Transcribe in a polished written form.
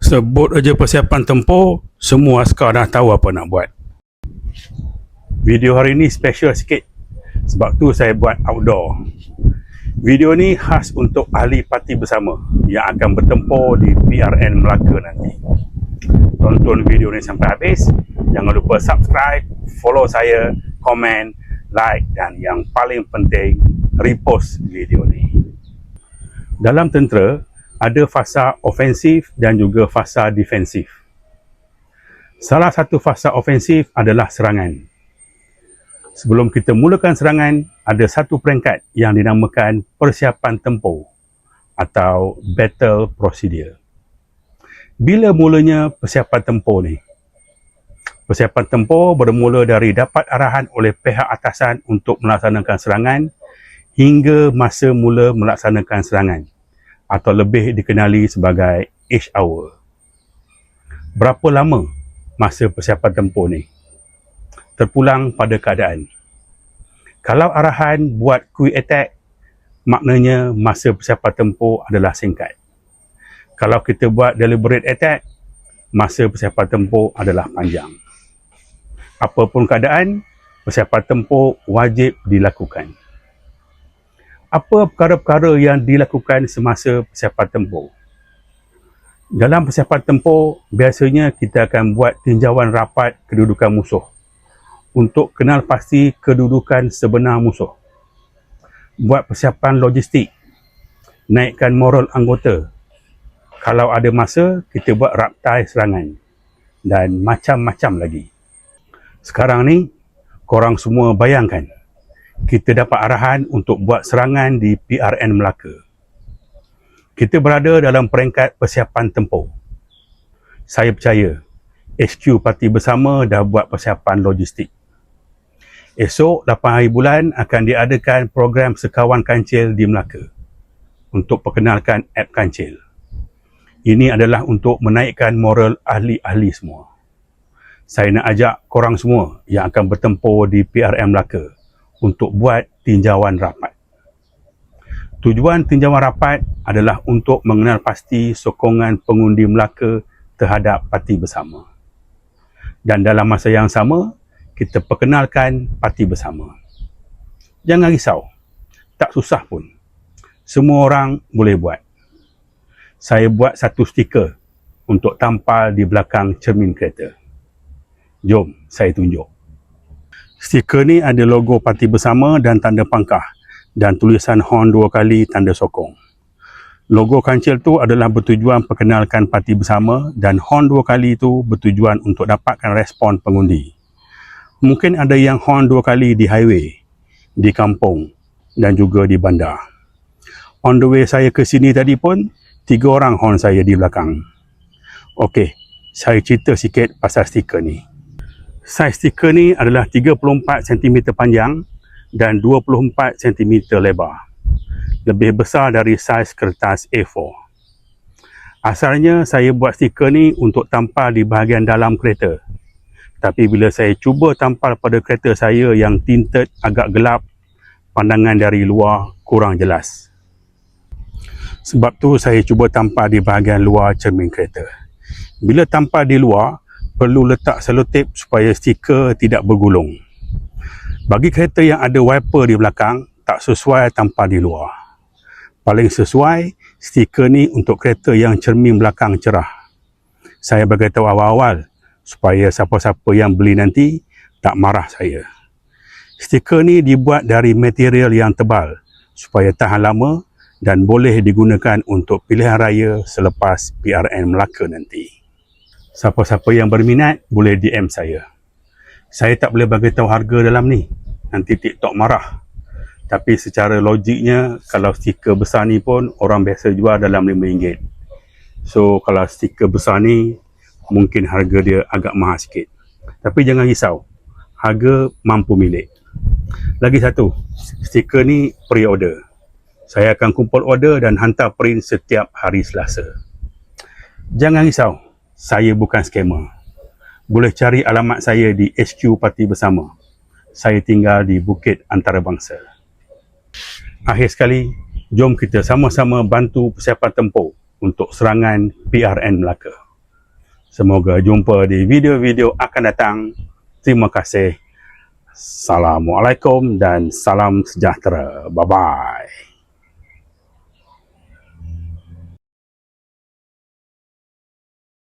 Sebut aja persiapan tempur, semua askar dah tahu apa nak buat. Video hari ni special sikit, sebab tu saya buat outdoor. Video ni khas untuk ahli parti bersama yang akan bertempur di PRN Melaka nanti. Tonton video ni sampai habis. Jangan lupa subscribe, follow saya, komen, like dan yang paling penting, repost video ni. Dalam tentera, ada fasa ofensif dan juga fasa defensif. Salah satu fasa ofensif adalah serangan. Sebelum kita mulakan serangan, ada satu peringkat yang dinamakan persiapan tempur atau battle procedure. Bila mulanya persiapan tempur ni? Persiapan tempur bermula dari dapat arahan oleh pihak atasan untuk melaksanakan serangan hingga masa mula melaksanakan serangan, atau lebih dikenali sebagai H hour. Berapa lama masa persiapan tempur ni? Terpulang pada keadaan. Kalau arahan buat quick attack, maknanya masa persiapan tempur adalah singkat. Kalau kita buat deliberate attack, masa persiapan tempur adalah panjang. Apapun keadaan, persiapan tempur wajib dilakukan. Apa perkara-perkara yang dilakukan semasa persiapan tempur? Dalam persiapan tempur, biasanya kita akan buat tinjauan rapat kedudukan musuh untuk kenal pasti kedudukan sebenar musuh. Buat persiapan logistik, naikkan moral anggota. Kalau ada masa, kita buat raptai serangan dan macam-macam lagi. Sekarang ni, korang semua bayangkan, kita dapat arahan untuk buat serangan di PRN Melaka. Kita berada dalam peringkat persiapan tempur. Saya percaya, HQ Parti Bersama dah buat persiapan logistik. Esok 8 hari bulan akan diadakan program Sekawan Kancil di Melaka untuk perkenalkan app Kancil. Ini adalah untuk menaikkan moral ahli-ahli semua. Saya nak ajak korang semua yang akan bertempur di PRN Melaka untuk buat tinjauan rapat. Tujuan tinjauan rapat adalah untuk mengenal pasti sokongan pengundi Melaka terhadap Parti Bersama. Dan dalam masa yang sama, kita perkenalkan Parti Bersama. Jangan risau, tak susah pun. Semua orang boleh buat. Saya buat satu stiker untuk tampal di belakang cermin kereta. Jom saya tunjuk. Stiker ni ada logo Parti Bersama dan tanda pangkah dan tulisan horn 2 kali tanda sokong. Logo kancil tu adalah bertujuan perkenalkan Parti Bersama dan horn 2 kali tu bertujuan untuk dapatkan respon pengundi. Mungkin ada yang horn 2 kali di highway, di kampung dan juga di bandar. On the way saya ke sini tadi pun, 3 orang horn saya di belakang. Okey, saya cerita sikit pasal stiker ni. Saiz stiker ni adalah 34 cm panjang dan 24 cm lebar. Lebih besar dari saiz kertas A4. Asalnya saya buat stiker ni untuk tampal di bahagian dalam kereta. Tapi bila saya cuba tampal pada kereta saya yang tinted agak gelap, pandangan dari luar kurang jelas. Sebab tu saya cuba tampal di bahagian luar cermin kereta. Bila tampal di luar, perlu letak selotip supaya stiker tidak bergulung. Bagi kereta yang ada wiper di belakang, tak sesuai tampal di luar. Paling sesuai, stiker ni untuk kereta yang cermin belakang cerah. Saya beritahu awal-awal, supaya siapa-siapa yang beli nanti tak marah saya. Stiker ni dibuat dari material yang tebal, supaya tahan lama dan boleh digunakan untuk pilihan raya selepas PRN Melaka nanti. Siapa-siapa yang berminat boleh DM saya. Saya tak boleh bagi tahu harga dalam ni, nanti TikTok marah. Tapi secara logiknya, kalau stiker besar ni pun orang biasa jual dalam RM5. So kalau stiker besar ni, mungkin harga dia agak mahal sikit. Tapi jangan risau, harga mampu milik. Lagi satu, stiker ni pre-order. Saya akan kumpul order dan hantar print setiap hari Selasa. Jangan risau, saya bukan scammer. Boleh cari alamat saya di HQ Parti Bersama. Saya tinggal di Bukit Antarabangsa. Akhir sekali, jom kita sama-sama bantu persiapan tempur untuk serangan PRN Melaka. Semoga jumpa di video-video akan datang. Terima kasih. Assalamualaikum dan salam sejahtera. Bye-bye.